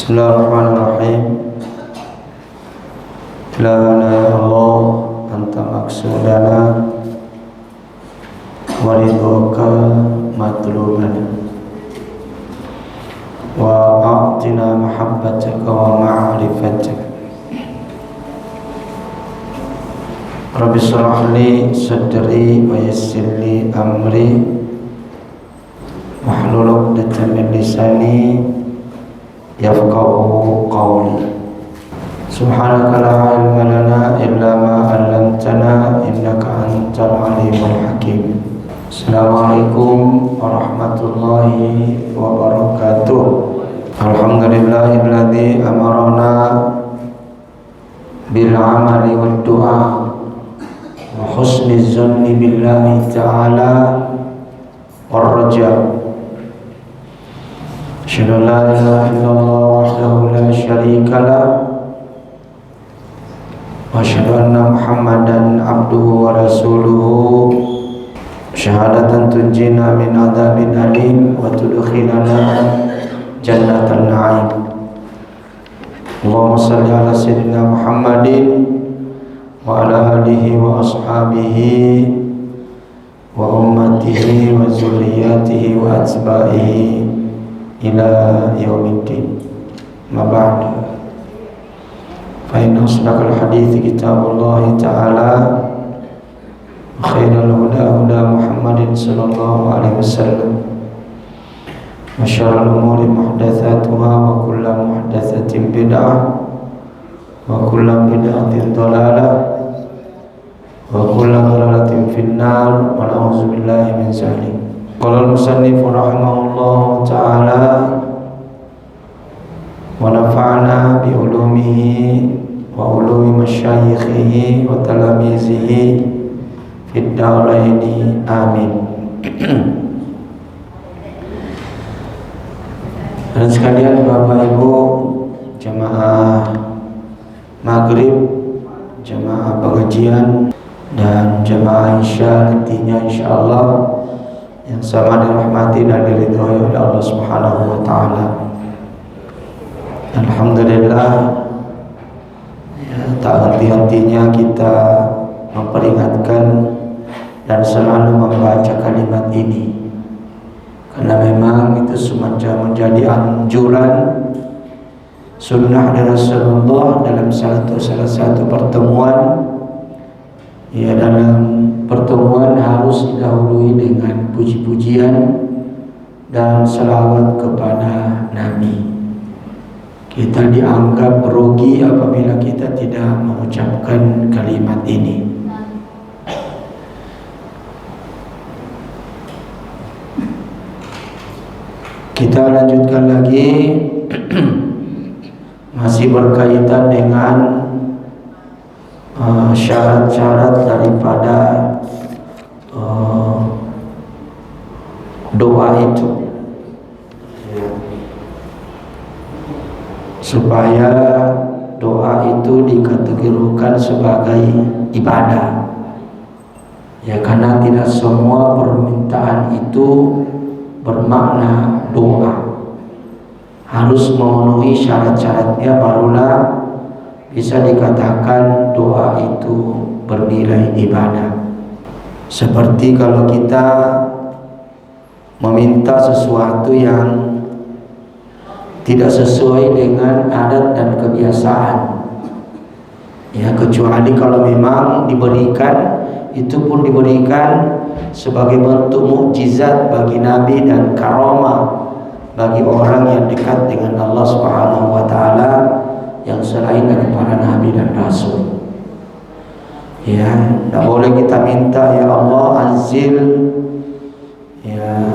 Bismillahirrahmanirrahim. Ilahana ya Allah, anta maksudana waridhoka matlubana wa a'tina mahabbataka wa ma'rifataka. Rabbi shrah li sadri wa yassir li amri wahlul 'uqdatam min lisani yafqahu qawli. Subhanaka la ilma lana illa ma 'allamtana innaka antal alimul hakim. Assalamualaikum warahmatullahi wabarakatuh. Alhamdulillahilladzi amarna bil amali wad du'a wa husni zanni billahi ta'ala war raja. Asyhadu an la ilaha illallah wahdahu la syarika lah wa asyhadu anna Muhammadan abduhu wa rasuluhu syahadatan tunjina min adzabin alim wa tudkhilana jannatan na'im. Allahumma shalli ala sayyidina Muhammadin wa ala alihi wa ashabihi wa ummatihi wa zurriyyatihi wa atba'ihi ila yaumiddin. Ma ba'd. Fa inna asdaqal hadithi kitabullah ta'ala wa khairal huda huda Muhammadin sallallahu alaihi wasallam wa syarrul umuri muhdatsatuha wa kullu muhdatsatin bid'ah wa kullu bid'atin dhalalah wa kullu dhalalatin finnar wa na'udzu billahi min dzalik. Qala al-musannif rahimahullahu ta'ala wa nafa'ana bi ulumihi wa ulumi masyayikhihi wa talamizihi fid dharaini amin. Dan sekalian Bapak Ibu jamaah maghrib, jamaah pengajian dan jamaah isya nantinya insyaallah yang sama dirahmati dan diridhoi oleh Allah Subhanahu wa taala. Alhamdulillah, ya, tak henti-hentinya kita memperingatkan dan selalu membaca kalimat ini, karena memang itu semacam menjadi anjuran sunnah dari Rasulullah dalam salah satu pertemuan. Ya, dalam pertemuan harus didahului dengan puji-pujian dan selawat kepada Nabi. Kita dianggap rugi apabila kita tidak mengucapkan kalimat ini. Kita lanjutkan lagi masih berkaitan dengan syarat-syarat daripada doa itu, supaya doa itu dikategorikan sebagai ibadah. Ya, karena tidak semua permintaan itu bermakna doa. Harus memenuhi syarat-syaratnya barulah bisa dikatakan doa itu bernilai ibadah. Seperti kalau kita meminta sesuatu yang tidak sesuai dengan adat dan kebiasaan, ya, kecuali kalau memang diberikan, itu pun diberikan sebagai bentuk mukjizat bagi Nabi dan karamah bagi orang yang dekat dengan Allah Subhanahu wa taala yang selain dari para nabi dan rasul. Ya, tidak boleh kita minta ya Allah anzil ya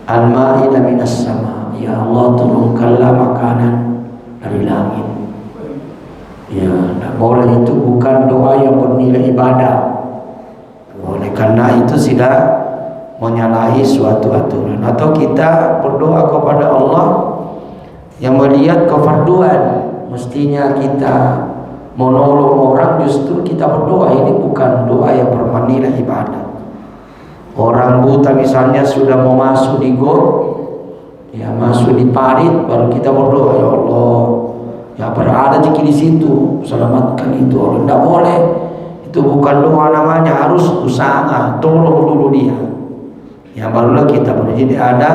al-ma'ida minas sama, ya Allah turunkanlah makanan dari langit. Ya, tidak boleh, itu bukan doa yang bernilai ibadah. Oleh karena itu sudah menyalahi suatu aturan. Atau kita berdoa kepada Allah yang melihat kefarduan, mestinya kita menolong orang, justru kita berdoa, ini bukan doa yang bernilai ibadah. Orang buta misalnya sudah mau masuk di got, ya masuk di parit baru kita berdoa, ya Allah, ya berada rezeki di situ, selamatkan itu Allah. Tidak boleh, itu bukan doa namanya, harus usaha, tolong dulu dia, ya barulah kita boleh. Jadi ada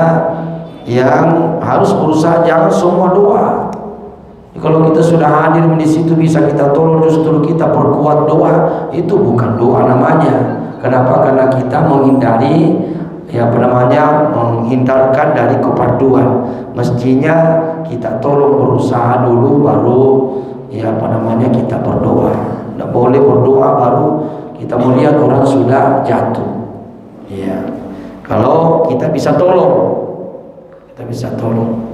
yang harus berusaha, jangan semua doa. Kalau kita sudah hadir di situ bisa kita tolong, justru kita perkuat doa, itu bukan doa namanya. Kenapa? Karena kita menghindari, ya apa namanya, menghindarkan dari keparduan. Mestinya kita tolong berusaha dulu, baru ya apa namanya kita berdoa. Tidak boleh berdoa baru kita melihat orang sudah jatuh. Ya, kalau kita bisa tolong, kita bisa tolong.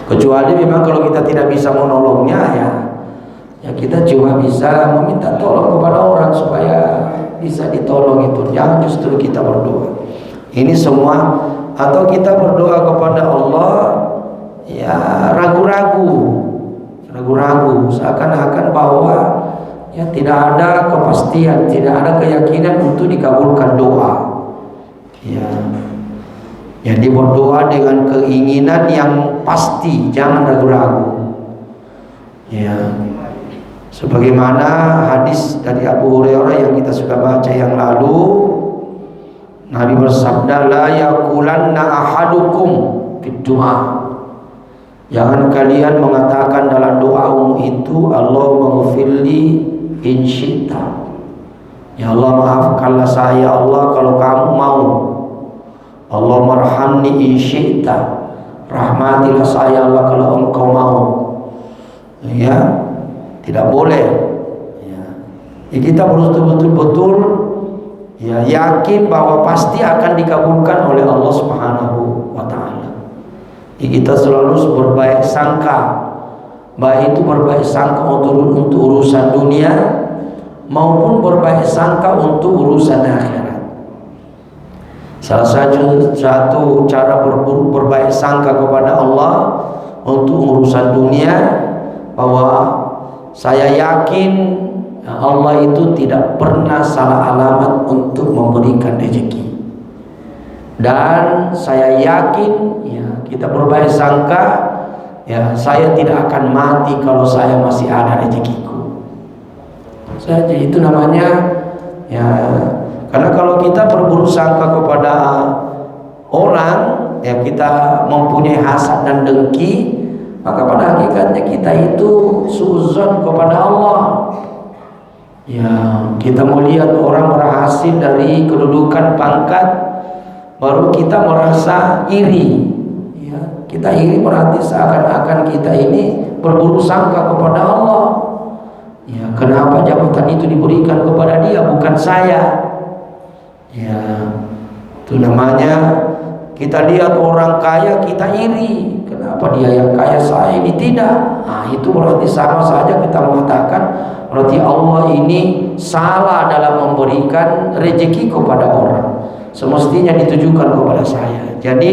Kecuali memang kalau kita tidak bisa menolongnya, ya kita cuma bisa meminta tolong kepada orang supaya bisa ditolong itu. Jangan justru kita berdoa. Ini semua, atau kita berdoa kepada Allah ya ragu-ragu, seakan-akan bahwa ya tidak ada kepastian, tidak ada keyakinan untuk dikabulkan doa. Ya. Jadi berdoa dengan keinginan yang pasti, jangan ragu-ragu. Ya. Sebagaimana hadis dari Abu Hurairah yang kita sudah baca yang lalu, Nabi bersabda, la yaqulanna ahadukum fid du'a. Jangan kalian mengatakan dalam doamu itu, Allahumma ghfirli in syi'ta. Ya Allah, maafkanlah saya Allah kalau kamu mau. Allahumma arhamni in syi'ta. Rahmatilah saya Allah kalau engkau mau. Ya, tidak boleh. Ya, kita betul-betul ya yakin bahwa pasti akan dikabulkan oleh Allah Subhanahu wa taala. Kita selalu berbaik sangka, baik itu berbaik sangka untuk urusan dunia maupun berbaik sangka untuk urusan akhirat. Salah satu cara berbaik sangka kepada Allah untuk urusan dunia, bahwa saya yakin Allah itu tidak pernah salah alamat untuk memberikan rezeki. Dan saya yakin, ya kita berbaik sangka, ya saya tidak akan mati kalau saya masih ada rezekiku. Saja itu namanya ya. Karena kalau kita berburuk sangka kepada orang, ya kita mempunyai hasad dan dengki, maka pada hakikatnya kita itu suudzon kepada Allah. Ya, kita melihat orang berhasil dari kedudukan pangkat, baru kita merasa iri. Ya, kita iri berarti seakan-akan kita ini berburuk sangka kepada Allah. Ya, kenapa jabatan itu diberikan kepada dia, bukan saya? Ya, itu namanya kita lihat orang kaya kita iri. Kenapa dia yang kaya, saya ini tidak? Nah, itu berarti sama saja kita mengatakan berarti Allah ini salah dalam memberikan rezeki kepada orang. Semestinya ditujukan kepada saya. Jadi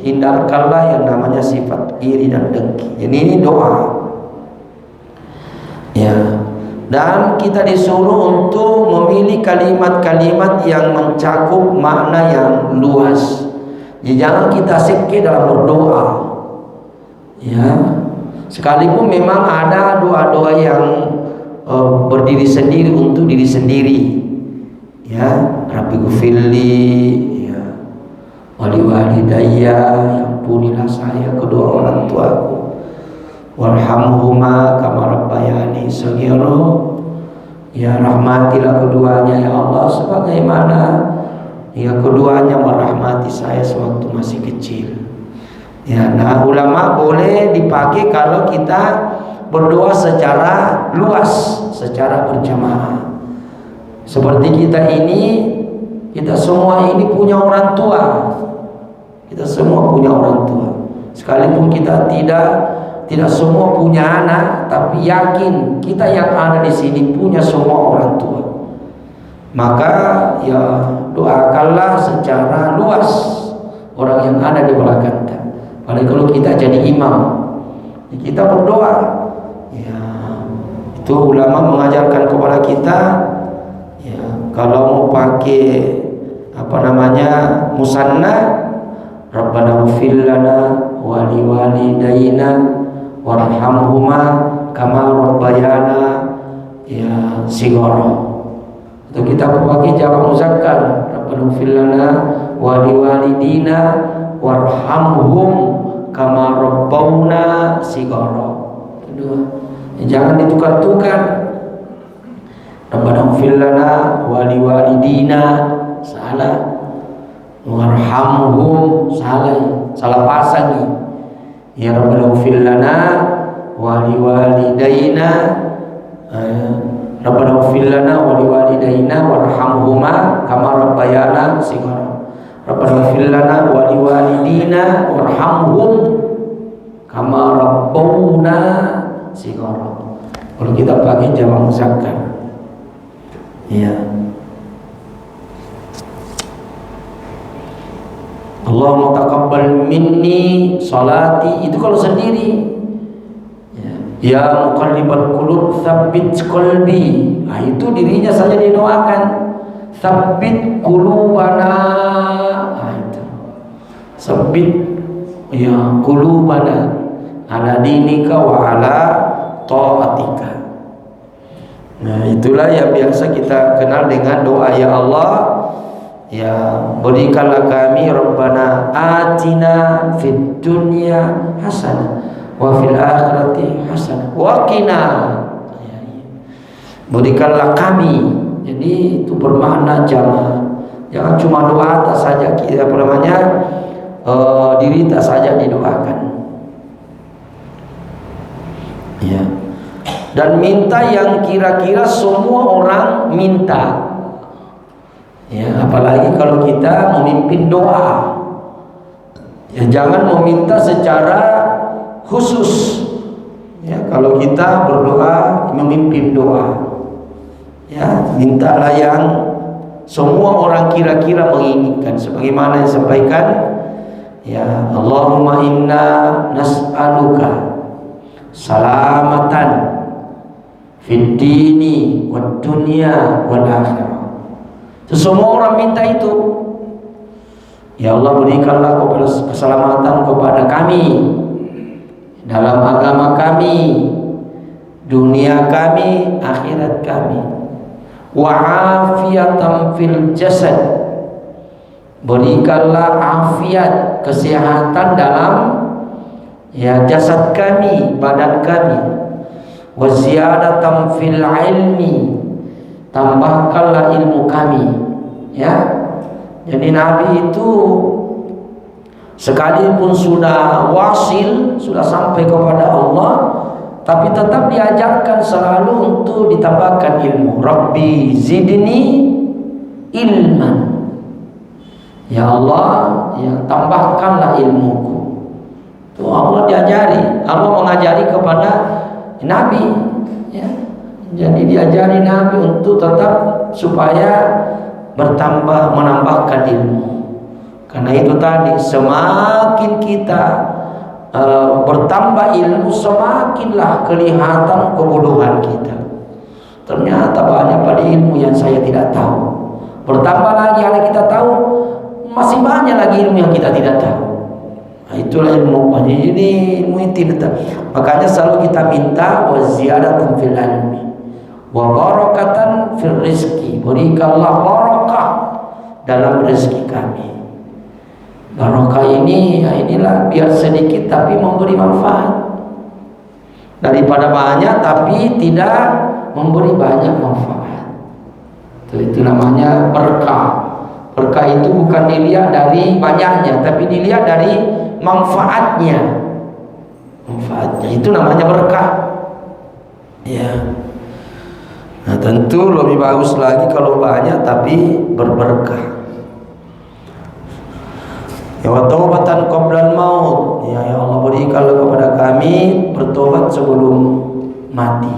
hindarkanlah yang namanya sifat iri dan dengki. Jadi ini doa. Ya. Dan kita disuruh untuk memilih kalimat-kalimat yang mencakup makna yang luas. Jadi jangan kita seke dalam berdoa. Ya, sekalipun memang ada doa-doa yang berdiri sendiri untuk diri sendiri. Ya, Rabbi ghfirli, ya, wali walidayya, ampunilah saya kedua orang tuaku. Warhamhuma kama rabbayani shaghira, ya rahmatilah keduanya ya Allah sebagaimana ya keduanya merahmati saya sewaktu masih kecil. Ya, nah ulama boleh dipakai kalau kita berdoa secara luas, secara berjamaah. Seperti kita ini, kita semua ini punya orang tua. Kita semua punya orang tua. Sekalipun kita tidak semua punya anak, tapi yakin kita yang ada di sini punya semua orang tua. Maka ya doakanlah secara luas orang yang ada di belakang kita. Apalagi kalau kita jadi imam, kita berdoa. Ya, itu ulama mengajarkan kepada kita. Ya, kalau mau pakai apa namanya musanna, Rabbana ighfir lana wa liwalidayna warhamhuma kama rabbayana ya shighara. Itu kita pakai jamak muzakkar. Rabbana ighfir lana wa liwalidina warhamhum kama rabbawna shighara. Kedua, jangan ditukar-tukar. Rabbana ighfir lana wa liwalidina salah, warhamhum salah pasang nih. Ya Rabbana ighfir lana wa liwalidayna Rabbana ighfir lana wa liwalidayna warhamhuma kama rabbayana shighara. Rabbana ighfir lana wa liwalidina warhamhum kama rabbawna shighara. Kalau kita pakai jamak muzakkar. Ya. Allahumma taqabbal minni salati, itu kalau sendiri. Ya muqallibal qulub tsabbit qalbi. Nah, itu dirinya saja didoakan. Tsabbit qulubana. Nah, itu. Tsabbit ya qulubana ala dinika wa ala taatika. Nah, itulah yang biasa kita kenal dengan doa ya Allah, ya berikanlah kami Rabbana atina fid dunya hasanah wa fil akhirati hasanah wa qina. Berikanlah kami. Jadi itu bermakna jamaah. Jangan cuma doa tak saja kita diri tak saja didoakan. Ya. Dan minta yang kira-kira semua orang minta. Ya, apalagi kalau kita memimpin doa. Ya, jangan meminta secara khusus. Ya, kalau kita berdoa memimpin doa. Ya, mintalah yang semua orang kira-kira menginginkan sebagaimana yang disampaikan. Ya, Allahumma inna nas'aluka salamatan fid dini wad dunya wal akhirah. Semua orang minta itu. Ya Allah, berikanlah keselamatan kepada kami dalam agama kami, dunia kami, akhirat kami. Wa afiyatan fil jasad, berikanlah afiat, kesehatan dalam ya jasad kami, badan kami. Wa ziyadatan fil ilmi, tambahkanlah ilmu kami. Ya, jadi Nabi itu sekalipun sudah wasil, sudah sampai kepada Allah, tapi tetap diajarkan selalu untuk ditambahkan ilmu. Rabbi zidni ilman. Ya Allah, ya tambahkanlah ilmuku. Tuh Allah diajari, Allah mengajari kepada Nabi, ya. Jadi diajari Nabi untuk tetap supaya menambahkan ilmu. Karena itu tadi semakin kita bertambah ilmu, semakinlah kelihatan kebodohan kita. Ternyata banyak pada ilmu yang saya tidak tahu. Bertambah lagi yang kita tahu, masih banyak lagi ilmu yang kita tidak tahu. Nah, itulah ilmu. Jadi ilmu itu tetap. Makanya selalu kita minta wa ziyadatan fil ilmi wa barakatan fil rizki. Berikanlah barakah dalam rezeki kami. Barakah ini, ya inilah biar sedikit tapi memberi manfaat, daripada banyak tapi tidak memberi banyak manfaat. Itu namanya berkah. Berkah itu bukan dilihat dari banyaknya, tapi dilihat dari manfaatnya. Manfaatnya itu namanya berkah. Ya. Nah, tentu lebih bagus lagi kalau banyak tapi berberkah. Ya wa taubatan qoblal maut. Ya Allah, berikanlah kepada kami bertobat sebelum mati.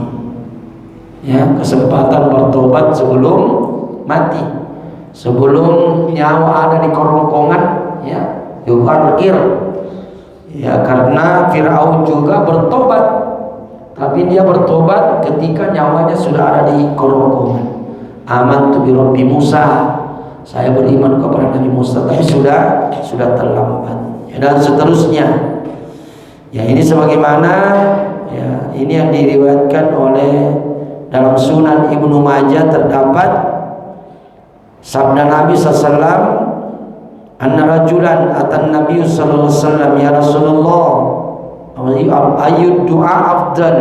Ya, kesempatan bertobat sebelum mati. Sebelum nyawa ada di kerongkongan, ya, yuharqir. Ya, karena Firaun juga bertobat. Tapi dia bertobat ketika nyawanya sudah ada di kerongkongan. Amantu bi Rabbi Musa. Saya beriman kepada Nabi Musa, tapi sudah terlambat. dan seterusnya. Ya, ini sebagaimana ya ini yang diriwayatkan oleh dalam Sunan Ibnu Majah terdapat sabda Nabi SAW, anna rajulan atan Nabi sallallahu alaihi wasallam, ya Rasulullah, ayyud du'a afdal.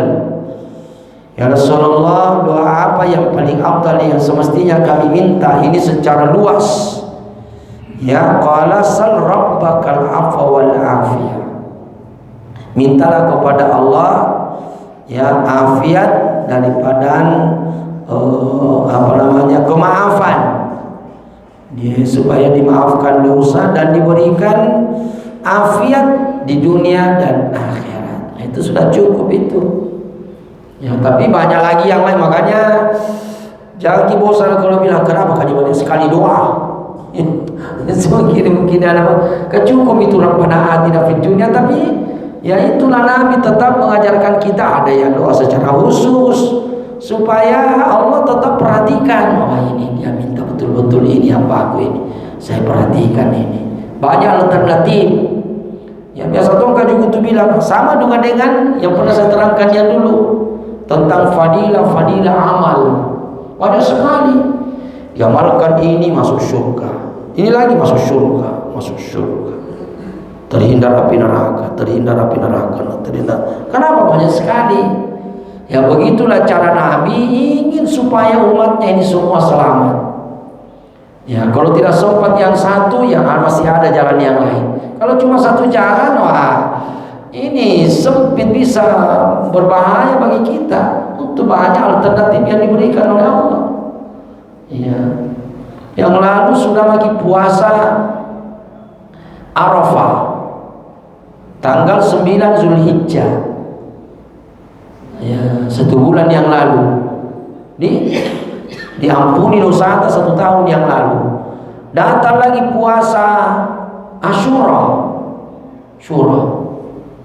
Ya Rasulullah, doa apa yang paling afdal yang semestinya kami minta ini secara luas? Ya, qala sal rabbakal afwa wal afiyah. Mintalah kepada Allah ya afiat daripada kemaafan. Ya, supaya dimaafkan dosa dan diberikan afiat di dunia dan akhirat. Nah, itu sudah cukup itu. Ya, tapi banyak lagi yang lain, makanya jangan bosan kalau bilang kenapa kan dibanyak sekali doa. Mungkin ada kecukup itu Rabbana atina fid dunya, tapi ya itulah Nabi tetap mengajarkan kita ada yang doa secara khusus supaya Allah tetap perhatikan. Oh, ini dia minta betul-betul ini apa aku ini, saya perhatikan ini. Banyak alternatif. Ya, biasa Tongka juga tuh bilang sama juga dengan yang pernah saya terangkan yang dulu tentang fadilah amal. Banyak sekali. Diamalkan ini masuk surga, ini lagi masuk surga. Terhindar api neraka. Kenapa banyak sekali? Ya begitulah cara Nabi ingin supaya umatnya ini semua selamat. Ya, kalau tidak sempat yang satu, ya masih ada jalan yang lain. Kalau cuma satu jalan, wah ini sempit, bisa berbahaya bagi kita. Untuk banyak alternatif yang diberikan oleh Allah. Ya, yang lalu sudah lagi puasa Arafah, tanggal 9 Zulhijjah. Ya, 1 bulan yang lalu diampuni dosa 1 tahun yang lalu. Datang lagi puasa Asyura,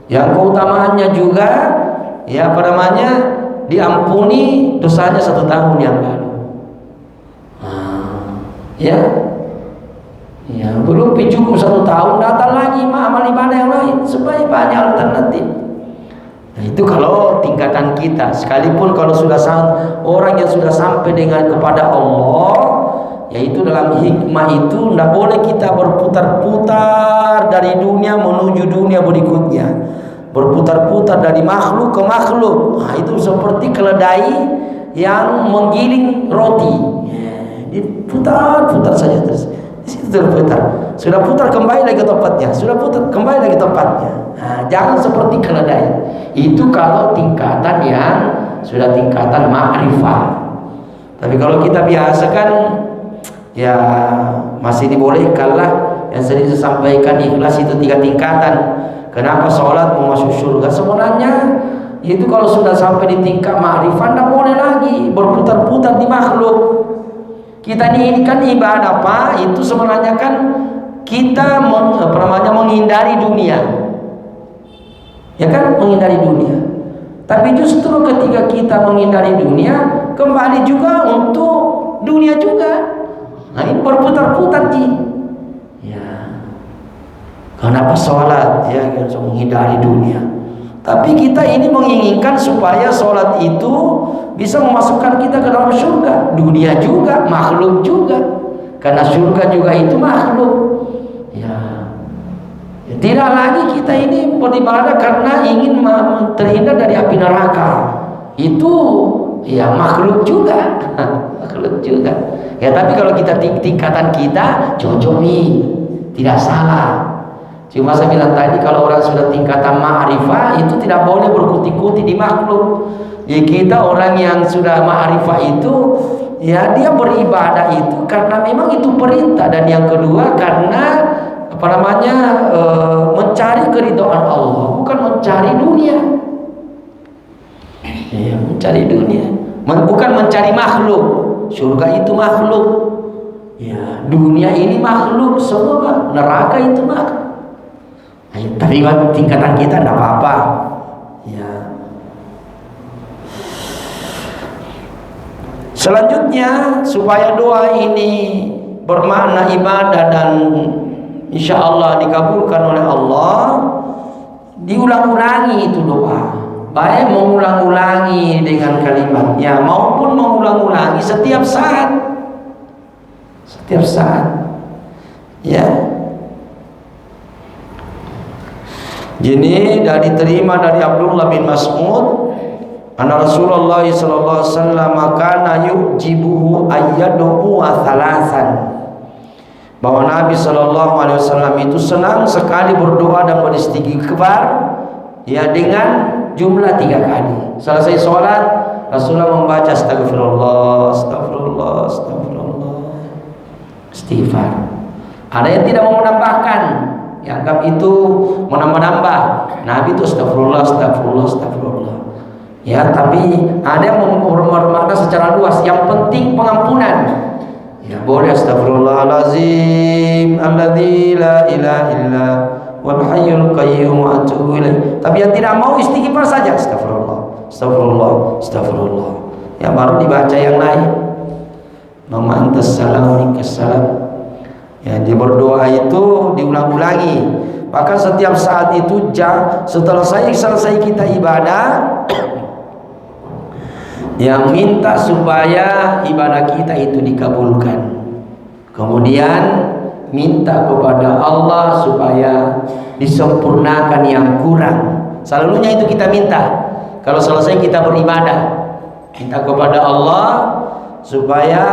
yang keutamaannya juga ya diampuni dosanya 1 tahun yang lalu. Ya, belum cukup 1 tahun, datang lagi amal ibadah yang lain supaya banyak alternatif. Nah, itu kalau tingkatan kita, sekalipun kalau sudah orang yang sudah sampai dengan kepada Allah, yaitu dalam hikmah itu tidak boleh kita berputar-putar dari dunia menuju dunia berikutnya, berputar-putar dari makhluk ke makhluk. Nah, itu seperti keledai yang menggiling roti, diputar-putar saja terus. Di situ terputar, sudah putar kembali lagi ke tempatnya, sudah putar kembali lagi ke tempatnya. Nah, jangan seperti keledai. Itu kalau tingkatan yang sudah tingkatan ma'rifah. Tapi kalau kita biasa kan ya masih dibolehkan lah. Yang sering saya sampaikan, ikhlas itu 3 tingkatan. Kenapa sholat mau masuk surga? Sebenarnya itu kalau sudah sampai di tingkat ma'rifah, tidak boleh lagi berputar-putar di makhluk. Kita ini kan ibadah apa? Itu sebenarnya kan kita menghindari dunia. Ya kan, menghindari dunia. Tapi justru ketika kita menghindari dunia, kembali juga untuk dunia juga. Nah, ini berputar-putar ya. Kenapa sholat? Ya, kita menghindari dunia. Tapi kita ini menginginkan supaya sholat itu bisa memasukkan kita ke dalam surga. Dunia juga, makhluk juga. Karena surga juga itu makhluk. Ya. Tidak lagi kita ini beribadah karena ingin terhindar dari api neraka. Itu ya makhluk juga. Makhluk juga. Ya, tapi kalau kita tingkatan kita cocok nih, tidak salah. Cuma saya bilang tadi, kalau orang sudah tingkatan ma'rifah itu tidak boleh berkuti-kuti di makhluk. Ya, kita orang yang sudah ma'rifah itu ya dia beribadah itu karena memang itu perintah, dan yang kedua karena mencari keridhaan Allah, bukan mencari dunia. Ya, mencari dunia, bukan mencari makhluk. Surga itu makhluk. Ya, dunia ini makhluk semua, neraka itu makhluk. Nah, tapi tingkatan kita tidak apa-apa. Ya. Selanjutnya, supaya doa ini bermakna ibadah dan insya Allah dikabulkan oleh Allah. Diulang-ulangi itu doa, baik mengulang-ulangi dengan kalimatnya maupun mengulang-ulangi setiap saat, ya. Jadi diterima dari Abdullah bin Mas'ud, anna Rasulullah sallallahu alaihi wasallam kana yujibuhu ayyadu wa thalathan, bahwa Nabi Shallallahu Alaihi Wasallam itu senang sekali berdoa dan beristighfar, ya, dengan jumlah 3 kali. Selesai sholat Rasulullah membaca astagfirullah, astagfirullah, astagfirullah, istighfar. Ada yang tidak mau menambahkan, ya, anggap itu menambah-nambah. Nabi itu astagfirullah, astagfirullah, astagfirullah. Ya, tapi ada yang bermakna secara luas. Yang penting pengampunan. Ya, boleh astagfirullahalazim alladzi la ilaha illa wal hayyul qayyum wa atubu ilaih. Tapi yang tidak mau istighfar saja astagfirullah, astagfirullah, astagfirullah. Ya, baru dibaca yang lain. Nama antas salam minkas salam. Ya, dia berdoa itu diulang-ulangi. Bahkan setiap saat itu setelah selesai kita ibadah yang minta supaya ibadah kita itu dikabulkan. Kemudian minta kepada Allah supaya disempurnakan yang kurang. Selalunya itu kita minta. Kalau selesai kita beribadah, minta kepada Allah supaya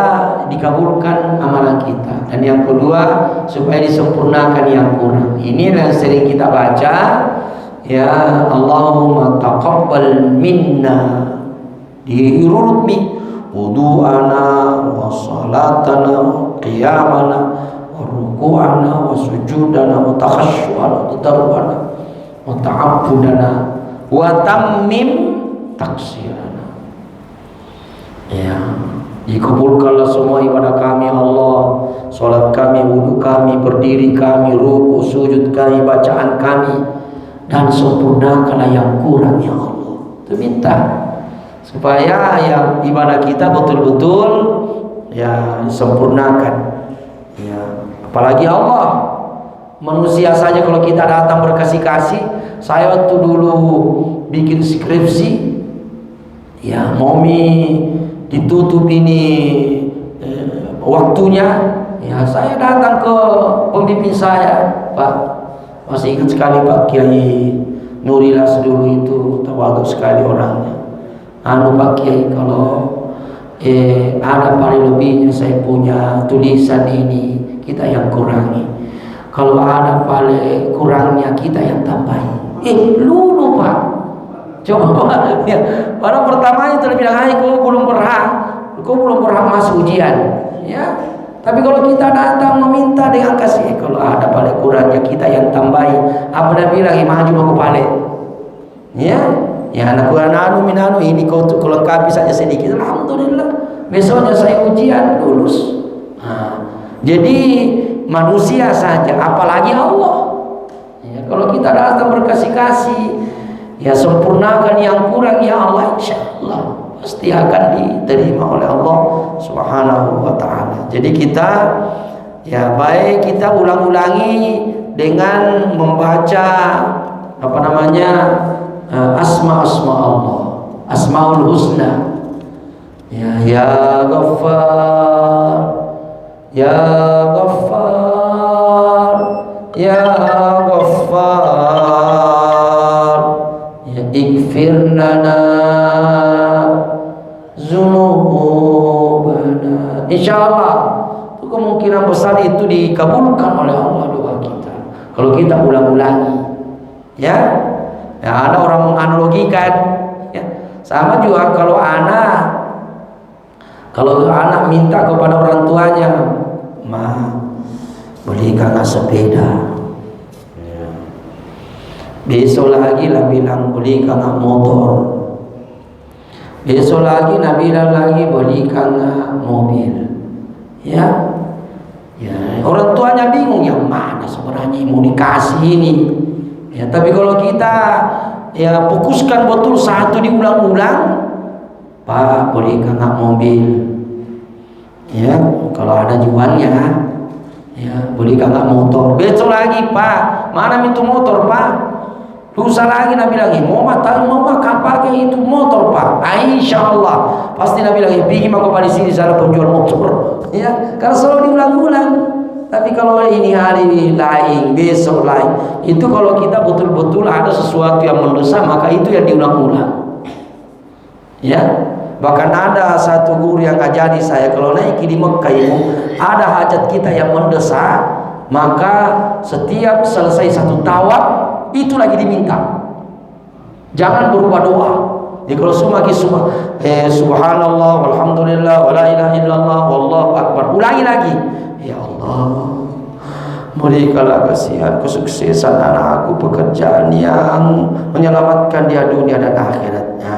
dikabulkan amalan kita. Dan yang kedua, supaya disempurnakan yang kurang. Ini yang sering kita baca, ya, Allahumma taqabbal minna, diurut mi wudu'ana wa salatana wa qiyamana wa ruku'ana wa sujudana wa takhasyu'ana wa tadarru'ana wa ta'abbudana wa tammim taksirana. Ya, dikabulkanlah semua ibadah kami Allah, salat kami, wudu kami, berdiri kami, ruku, sujud kami, bacaan kami, dan sempurnakanlah yang kurang ya Allah. Itu minta supaya ya ibadah kita betul-betul ya disempurnakan. Ya, apalagi Allah. Manusia saja kalau kita datang berkasih-kasih. Saya waktu dulu bikin skripsi, ya, momi ditutup ini waktunya, ya, saya datang ke pembimbing saya, Pak, masih ingat sekali Pak Kiai Nurilas dulu itu, tawadhu sekali orangnya. Pak Kiai, kalau ada paling lebihnya saya punya tulisan ini, kita yang kurangi. Kalau ada paling kurangnya, kita yang tambahin. Lulu Pak, coba ya. Orang pertama itu bilang, hai, kau belum berhak masuk ujian, ya. Tapi kalau kita datang meminta dengan kasih, kalau ada paling kurangnya, kita yang tambahin. Apa dia bilang, maju aku paling, ya. Ya, anak minanu ini kau lengkapi saja sedikit, alhamdulillah. Besoknya saya ujian lulus. Jadi manusia saja, apalagi Allah. Ya, kalau kita datang berkasih-kasih, ya, sempurnakan yang kurang ya Allah, insyaallah pasti akan diterima oleh Allah Subhanahu wa taala. Jadi kita, ya, baik kita ulang-ulangi dengan membaca asma-asma Allah, Asmaul Husna. Ya Ghaffar, ya Ghaffar, ya Ghaffar, ya ighfir lana dzunubana. Insyaallah itu kemungkinan besar itu dikabulkan oleh Allah doa kita kalau kita ulang-ulangi, ya. Ya, ada orang menganalogikan, ya, sama juga kalau anak minta kepada orang tuanya, Ma, belikan sepeda. Ya. Besok lagi lah bilang belikan motor. Besok lagi bilang lagi belikan mobil. Ya. Ya, orang tuanya bingung, yang mana sebenarnya mau dikasih ini. Ya, tapi kalau kita, ya, fokuskan betul satu diulang-ulang, Pak, belikan mobil. Ya, kalau ada jualnya, Ya, belikan nggak motor. Besok lagi, Pak, mana itu motor, Pak? Lusa lagi Nabi lagi, mau pakai itu motor, Pak. Insya Allah pasti Nabi lagi, pergi aku pada sini sana penjual motor. Ya, karena selalu diulang-ulang. Tapi kalau ini hari lain, besok lain, itu kalau kita betul-betul ada sesuatu yang mendesak, maka itu yang diulang-ulang. Ya, bahkan ada satu guru yang ngajari saya, kalau naik di Mekah itu ada hajat kita yang mendesak, maka setiap selesai satu tawaf itu lagi diminta. Jangan berubah doa. Jadi kalau subhanallah walhamdulillah wala ilaha illallah wallahu akbar, ulangi lagi. Ya Allah, berikanlah kesuksesan anakku, pekerjaan yang menyelamatkan dia dunia dan akhiratnya.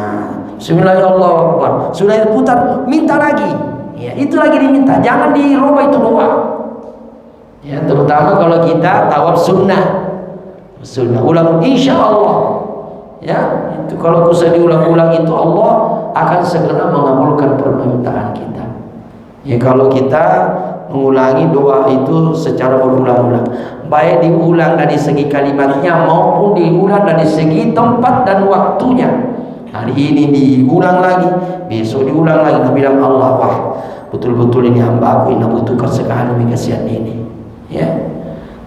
Bismillahirrahmanirrahim. Sudah diputar, minta lagi. Ya, itu lagi diminta. Jangan dirubah itu doa. Ya, terutama kalau kita tawaf sunnah. Ulang insya Allah. Ya, itu kalau bisa diulang-ulang itu Allah akan segera mengabulkan permintaan kita. Ya, kalau kita mengulangi doa itu secara berulang-ulang, baik diulang dari segi kalimatnya maupun diulang dari segi tempat dan waktunya. Hari ini diulang lagi, besok diulang lagi. Nabi bilang, Allah, wah, betul-betul ini hamba aku ini butuhkan sekali kasihan ini. Ya.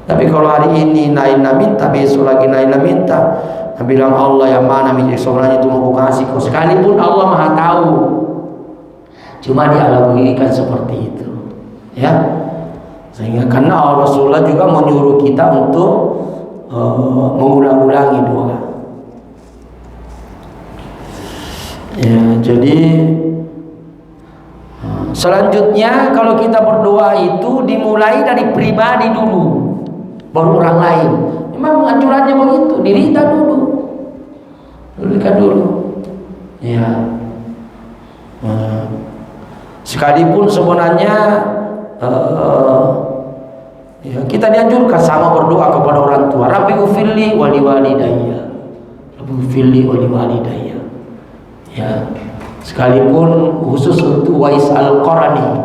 Tapi kalau hari ini naiklah minta, besok lagi naiklah minta, Nabi bilang, Allah yang mana sebenarnya itu mau kasih kau. Sekalipun Allah Maha tahu, cuma dia alamikan seperti itu. Ya, sehingga karena Rasulullah juga menyuruh kita untuk mengulang-ulangi doa. Ya, jadi selanjutnya kalau kita berdoa itu dimulai dari pribadi dulu, baru orang lain. Memang anjurannya begitu, diri kita dulu, dirikan dulu. Ya, sekalipun sebenarnya ya, kita dianjurkan sama berdoa kepada orang tua. Rabbi ufirli wali walidayya, Rabbi ufirli wali walidayya. Ya, sekalipun khusus untuk Wais Al-Qarani.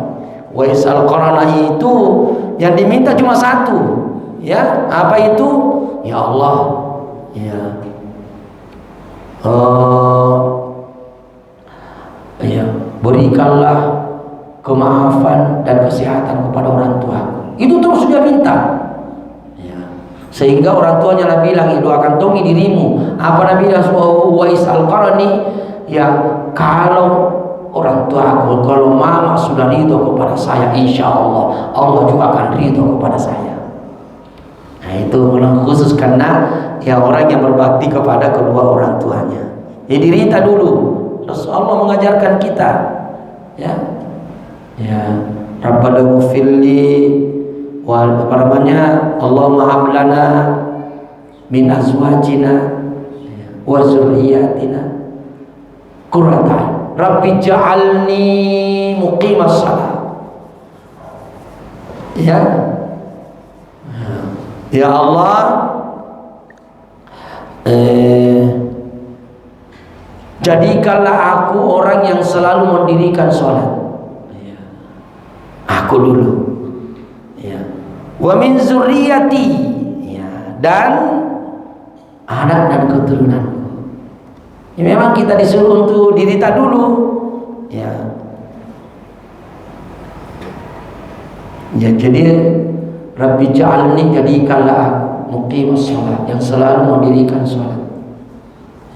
Wais Al-Qarani itu yang diminta cuma satu. Ya, apa itu? Ya Allah, ya, ya, berikanlah kemaafan dan kesehatan kepada orang tua. Itu terus dia minta. Ya. Sehingga orang tuanya Nabi bilang, doakan tongi dirimu. Apa Nabi bilang? Wais Al-Qarani, ya, kalau orang tua aku, kalau mama sudah ridho kepada saya, insya Allah Allah juga akan ridho kepada saya. Nah, itu orang khusus karena ya orang yang berbakti kepada kedua orang tuanya. Jadi rita dulu, terus Allah mengajarkan kita, ya, ya, Rabbana ghfirli wal apa namanya, Allahumma hab lana min azwajina wa dzurriyyatina qurrata Rabbi ja'alni muqimas shalah. Ya, ya Allah, jadikanlah aku orang yang selalu mendirikan sholat. Aku dulu. Ya. Wa min zurriyati, ya, dan anak dan keturunanku. Ya, memang kita disuruh untuk dirita dulu. Ya. Ya, jadi Rabbi ja'alni, jadikanlah aku muqimus shalah, yang selalu mendirikan sholat.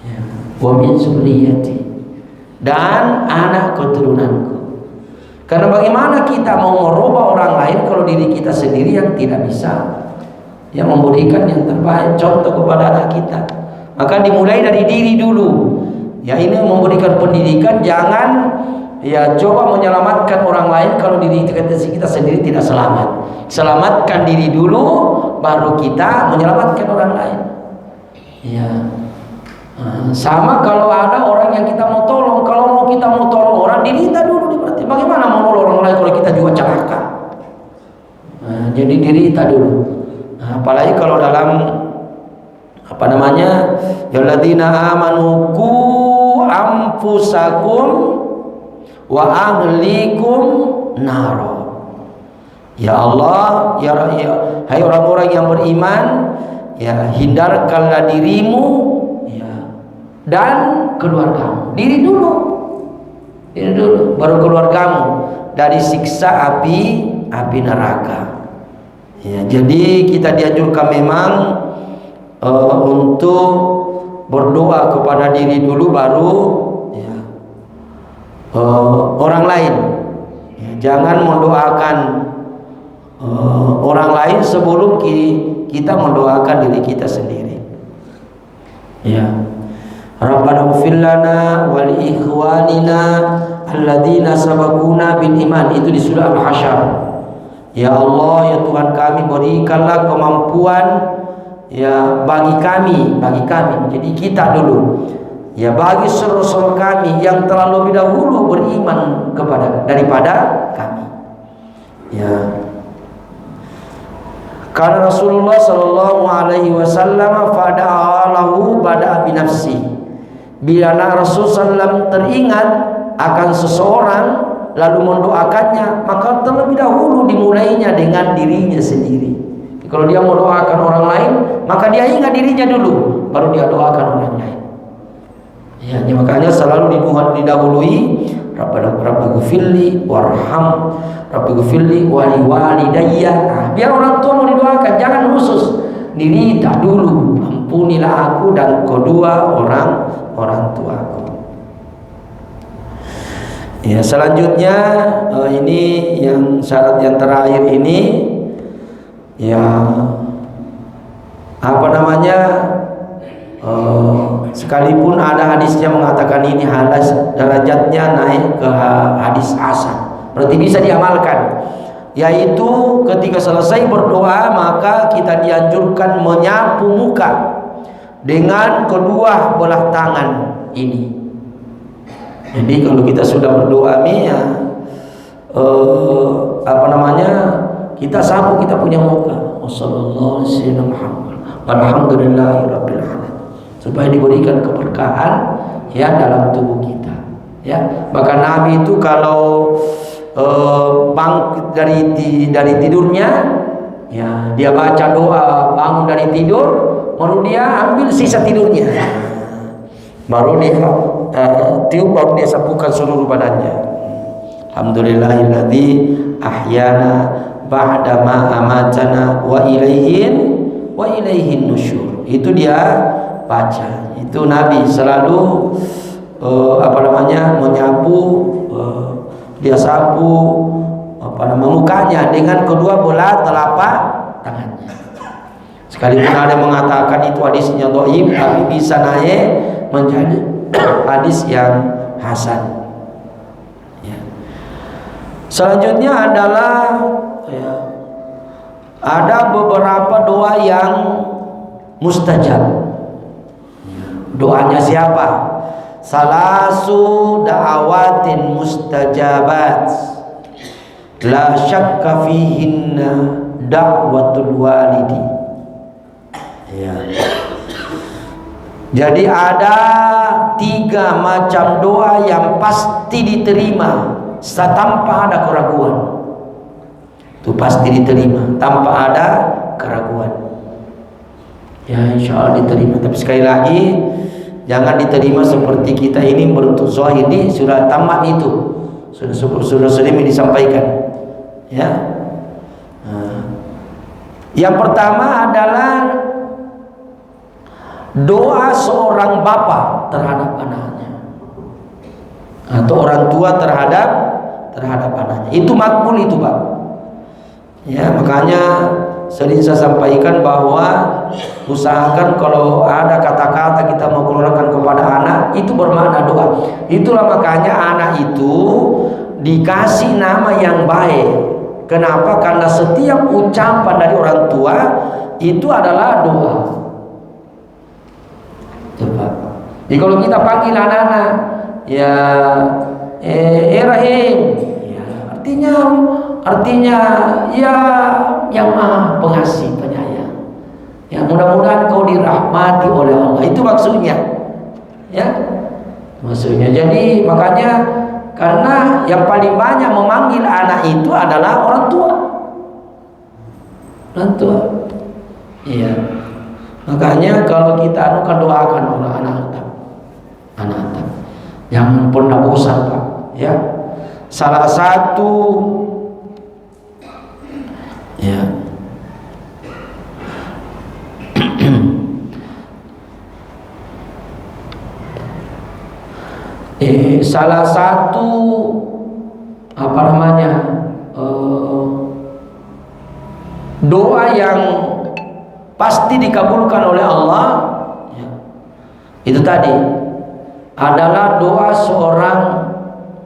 Ya. Wa min zurriyati, dan anak keturunanku. Karena bagaimana kita mau merubah orang lain kalau diri kita sendiri yang tidak bisa, yang memberikan yang terbaik contoh kepada anak kita. Maka dimulai dari diri dulu. Ya, ini memberikan pendidikan, jangan ya coba menyelamatkan orang lain kalau diri kita sendiri tidak selamat. Selamatkan diri dulu, baru kita menyelamatkan orang lain. Ya. Sama kalau ada orang yang kita mau tolong, kalau mau kita mau tolong orang, diri kita dulu. Bagaimana mau nolong orang lain kalau kita juga celaka? Jadi diri kita dulu. Apalagi kalau dalam apa namanya, yalladzina amanu qu anfusakum wa ahlikum naro. Ya Allah, hai orang-orang yang beriman, ya hindarkanlah dirimu, ya, dan keluargamu. Diri dulu, baru keluargamu dari siksa api neraka. Ya, jadi kita dianjurkan memang untuk berdoa kepada diri dulu, baru ya, orang lain. Ya, jangan mendoakan orang lain sebelum kita mendoakan diri kita sendiri. Ya. Rabbana ighfir lana wa li ikhwanina alladzina sabaquna bil iman, itu di surah Al-Hasyr. Ya Allah, ya Tuhan kami, berikanlah kemampuan ya bagi kami, jadi kita dulu, ya bagi saudara-saudara kami yang telah lebih dahulu beriman daripada kami. Ya. Karena Rasulullah sallallahu alaihi wasallam fada'a lahu bada'a bi nafsi. Bila Rasul sallam teringat akan seseorang lalu mendoakannya, maka terlebih dahulu dimulainya dengan dirinya sendiri. Kalau dia mau doakan orang lain, maka dia ingat dirinya dulu, baru dia doakan orang lain. Ya, makanya selalu didahului Rabbighfirli warham, Rabbighfirli wali walidayya. Biar orang tua mau didoakan, jangan khusus diri tak dulu. Ampunilah aku dan kedua orang tuaku. Ya, selanjutnya ini yang syarat yang terakhir ini, ya apa namanya? Sekalipun ada hadisnya mengatakan ini hadis derajatnya naik ke hadis hasan, berarti bisa diamalkan. Yaitu ketika selesai berdoa maka kita dianjurkan menyapu muka dengan kedua belah tangan ini. Jadi kalau kita sudah berdoa ya apa namanya, kita sapu kita punya muka. Alhamdulillahirabbil alamin, supaya diberikan keberkahan ya dalam tubuh kita. Ya, maka Nabi itu kalau bangkit dari tidurnya, ya dia baca doa, bangun dari tidur, baru dia ambil sisa tidurnya, baru dia tiup, baru dia sapukan seluruh badannya. Alhamdulillahilladzi ahyana ba'da ma amatana wa ilaihin nusyur. Itu dia baca. Itu Nabi selalu apa namanya, menyapu, dia sapu mukanya dengan kedua belah telapak tangannya. Sekalipun ada yang mengatakan itu hadisnya dhaif, tapi bisa naik menjadi hadis yang hasan. Ya. Selanjutnya adalah ya, ada beberapa doa yang mustajab. Doanya siapa? Salasu da'awatin mustajabat la syakka fihinna da'watul walidi. Ya. Jadi ada 3 macam doa yang pasti diterima tanpa ada keraguan. Itu pasti diterima tanpa ada keraguan. Ya, insya Allah diterima. Tapi sekali lagi, jangan diterima seperti kita ini beruntuk zahir. Di surah tamat itu sudah sering disampaikan. Ya. Yang pertama adalah doa seorang bapa terhadap anaknya, atau orang tua terhadap anaknya. Itu makbul itu, Pak. Ya, makanya sering saya sampaikan bahwa usahakan kalau ada kata-kata kita mau keluarkan kepada anak itu bermakna doa. Itulah makanya anak itu dikasih nama yang baik. Kenapa? Karena setiap ucapan dari orang tua itu adalah doa. Coba. Jadi kalau kita panggil anak-anak, ya Rahim, ya, artinya ya yang maha pengasih penyayang. Ya, mudah-mudahan kau dirahmati oleh Allah. Itu maksudnya. Ya. Maksudnya. Jadi makanya karena yang paling banyak memanggil anak itu adalah orang tua. orang tua. Iya. Makanya kalau kita anukan, doakan orang anak-anak. Jangan pernah bosan, Pak. Ya. Salah satu ya salah satu apa namanya doa yang pasti dikabulkan oleh Allah ya, itu tadi adalah doa seorang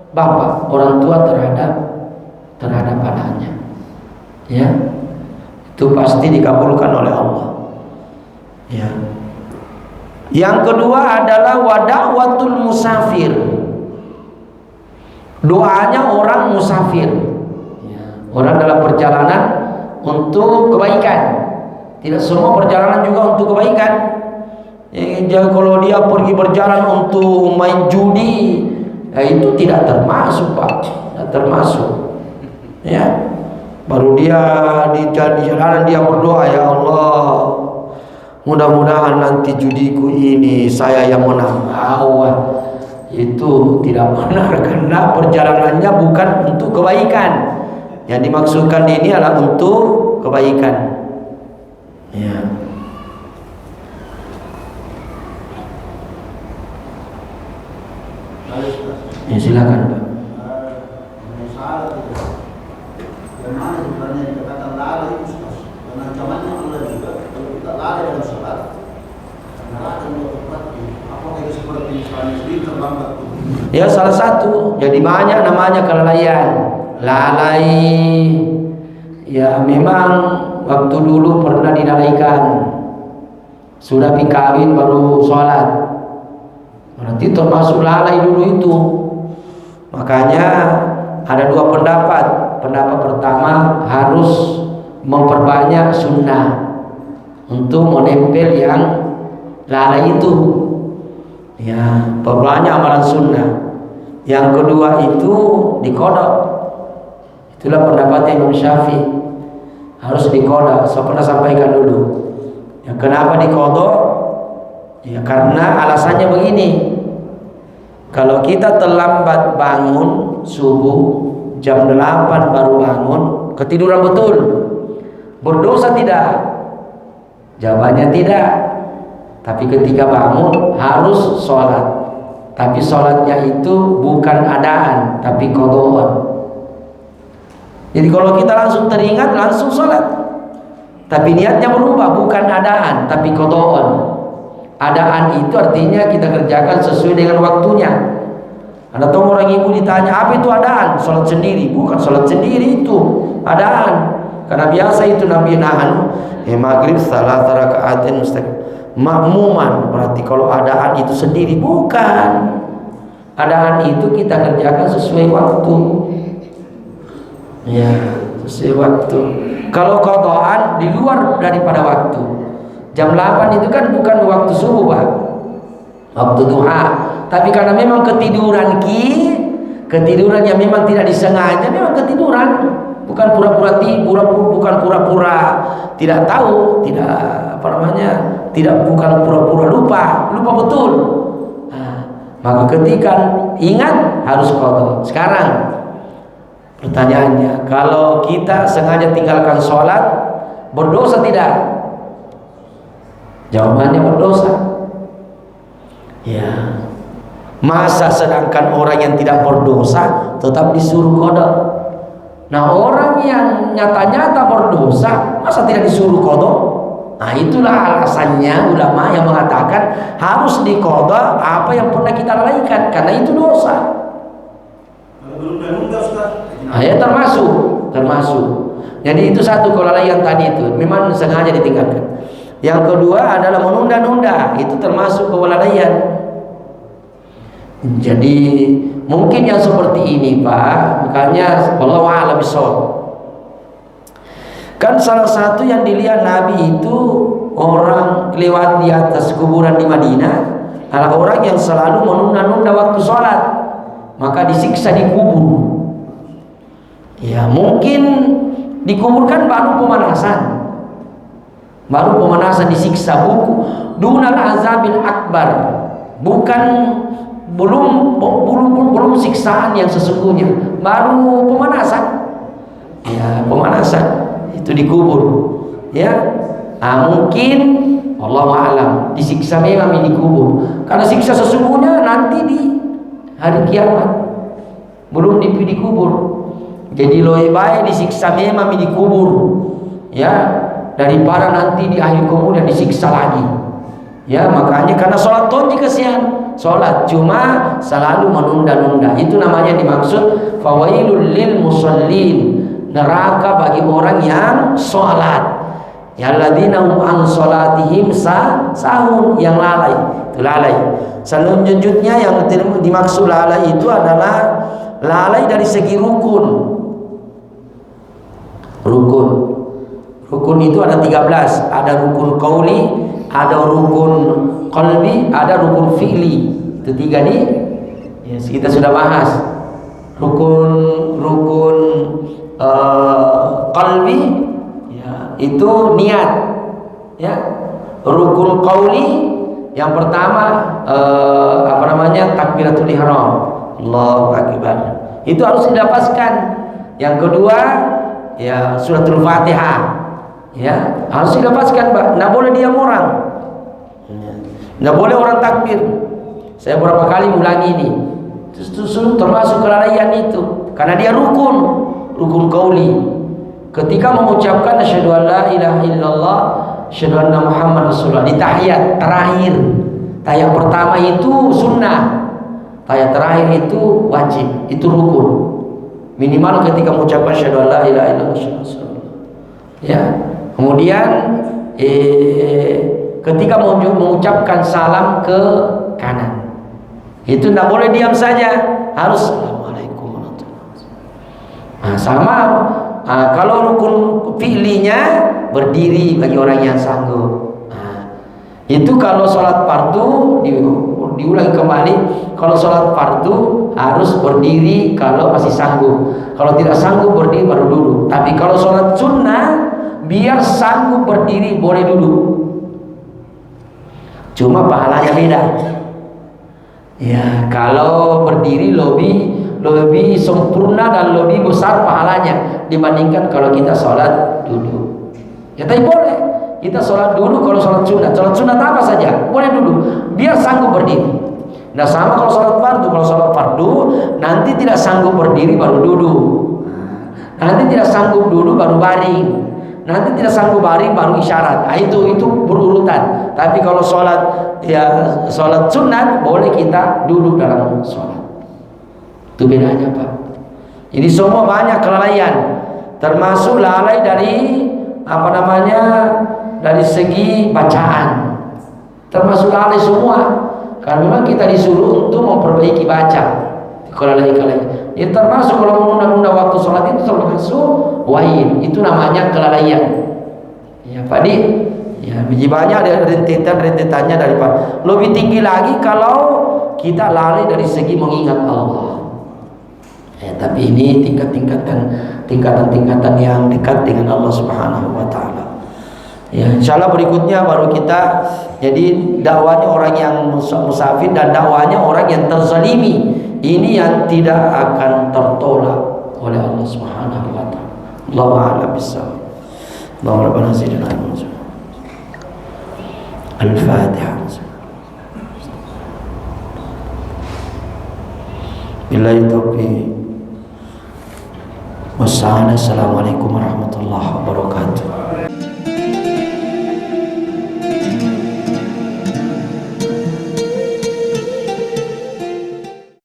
bapak, orang tua terhadap anaknya ya, itu pasti dikabulkan oleh Allah ya. Yang kedua adalah wadawatul musafir, doanya orang musafir ya, orang dalam perjalanan untuk kebaikan. Tidak semua perjalanan juga untuk kebaikan ya, kalau dia pergi berjalan untuk main judi ya, itu tidak termasuk, Pak. Tidak termasuk ya. Baru dia di jalanan dia berdoa, ya Allah, mudah-mudahan nanti judiku ini saya yang menang. Itu tidak benar, karena perjalanannya bukan untuk kebaikan. Yang dimaksudkan ini adalah untuk kebaikan ya. Ya silakan, Pak. Ya salah satu, jadi banyak namanya kelalaian, lalai. Ya memang waktu dulu pernah dilalaikan, sudah kawin baru sholat, berarti termasuk lalai dulu itu. Makanya ada dua pendapat. Pendapat pertama harus memperbanyak sunnah untuk menempel yang lalai itu ya, perbanyak amalan sunnah. Yang kedua itu diqada. Itulah pendapat Imam Syafi'i, harus diqada. Saya pernah sampaikan dulu ya, kenapa diqada ya, karena alasannya begini. Kalau kita terlambat bangun subuh, jam 8 baru bangun, ketiduran betul, berdosa tidak? Jawabannya tidak. Tapi ketika bangun harus sholat, tapi sholatnya itu bukan adaan, tapi qadaan. Jadi kalau kita langsung teringat, langsung sholat, tapi niatnya berubah, bukan adaan, tapi qadaan. Adaan itu artinya kita kerjakan sesuai dengan waktunya. Ada tahu orang ibu ditanya, apa itu adaan? Sholat sendiri. Bukan sholat sendiri, itu adaan. Karena biasa itu Nabi nahan maghrib salat rakaatin mustaqim makmuman, berarti kalau adaan itu sendiri. Bukan, adaan itu kita kerjakan sesuai waktu ya, sesuai waktu. Kalau qadaan di luar daripada waktu, jam 8 itu kan bukan waktu subuh, Pak, waktu duha. Tapi karena memang ketiduran yang memang tidak disengaja, memang ketiduran, bukan pura-pura tidur, bukan pura-pura tidak tahu, tidak apa namanya, tidak, bukan pura-pura lupa betul. Nah, maka ketika ingat harus qada. Sekarang pertanyaannya, kalau kita sengaja tinggalkan sholat, berdosa tidak? Jawabannya berdosa ya. Masa sedangkan orang yang tidak berdosa tetap disuruh qada? Nah, orang yang nyata-nyata berdosa masa tidak disuruh qada? Nah, itulah alasannya ulama yang mengatakan harus diqada apa yang pernah kita lalaikan, karena itu dosa. Nah, ya termasuk. Jadi itu satu kelalaian tadi itu memang sengaja ditinggalkan. Yang kedua adalah menunda-nunda, itu termasuk kelalaian. Jadi mungkin yang seperti ini, Pak, makanya wallahu a'lam bishawab. Kan salah satu yang dilihat Nabi itu orang lewat di atas kuburan di Madinah adalah orang yang selalu menunda-nunda waktu sholat, maka disiksa di kubur. Ya mungkin dikuburkan baru pemanasan, baru pemanasan disiksa. Buku dunal azabil akbar, bukan belum siksaan yang sesungguhnya, baru pemanasan. Ya, pemanasan itu dikubur. Ya, mungkin Allah alam disiksa memang dikubur, karena siksa sesungguhnya nanti di hari kiamat, belum dikubur. Jadi lebih baik disiksa memang dikubur, ya, daripada nanti di akhir kemudian disiksa lagi. Ya, makanya karena sholat tuh kesian, sholat cuma selalu menunda-nunda. Itu namanya dimaksud fawailul lil musallin, neraka bagi orang yang sholat. Ya alladzina hum an sholatihim sahun, yang lalai. Itu lalai. Selanjutnya yang dimaksud lalai itu adalah lalai dari segi rukun. Rukun itu ada 13. Ada rukun qauli, ada rukun qalbi, ada rukun fi'li. Itu 3 nih. Ya, kita sudah bahas. Rukun qalbi, ya, itu niat. Ya. Rukun qauli yang pertama takbiratul ihram. Allahu akbar. Itu harus didapatkan. Yang kedua, ya, suratul Fatihah. Ya, harus didapatkan, Pak. Nggak boleh diam orang. Nggak boleh orang takbir. Saya berapa kali ulangi ini. Termasuk kelalaian itu, karena dia rukun qauli. Ketika mengucapkan asyhadu an la ilaha illallah, asyhadu anna Muhammad Rasulullah di tahiyat terakhir. Tahiyat pertama itu sunnah. Tahiyat terakhir itu wajib, itu rukun. Minimal ketika mengucapkan asyhadu an la ilaha illallah. Ya. Kemudian ketika mengucapkan salam ke kanan, itu tidak boleh diam saja, harus assalamualaikum warahmatullahi wabarakatuh. Nah, sama kalau rukun fi'linya berdiri bagi orang yang sanggup. Nah, itu kalau sholat fardu diulangi kembali. Kalau sholat fardu harus berdiri kalau masih sanggup. Kalau tidak sanggup berdiri baru duduk. Tapi kalau sholat sunnah biar sanggup berdiri boleh duduk. Cuma pahalanya beda. Ya, kalau berdiri lebih sempurna dan lebih besar pahalanya dibandingkan kalau kita sholat duduk. Ya, tapi boleh kita sholat duduk kalau sholat sunat. Sholat sunat apa saja boleh duduk, biar sanggup berdiri. Nah, sama kalau sholat fardu. Kalau sholat fardu nanti tidak sanggup berdiri baru duduk. Nanti tidak sanggup duduk baru baring. Nanti tidak sanggup baring baru isyarat. Nah, itu berurutan. Tapi kalau sholat sunat boleh kita duduk dalam sholat. Itu bedanya, Pak. Jadi semua banyak kelalaian, termasuk lalai dari dari segi bacaan, termasuk lalai semua. Karena memang kita disuruh untuk memperbaiki baca. Kelalaian. Ya, termasuk kalau menunda-nunda waktu sholat itu termasuk wain. Itu namanya kelalaian. Ya, Pak Di. Ya, banyak ada rentetannya daripada. Lebih tinggi lagi kalau kita lalai dari segi mengingat Allah. Ya, tapi ini tingkatan yang dekat dengan Allah Subhanahu wa taala. Ya, insyaallah berikutnya baru kita, jadi dakwanya orang yang musafir dan dakwanya orang yang terzalimi. Ini yang tidak akan tertolak oleh Allah Subhanahu wa taala. Allahu a'lam bissawab. Allahumma rabbana zidna ilman. Al-Fatihah. Billahi taufiq. Wassalamualaikum warahmatullahi wabarakatuh.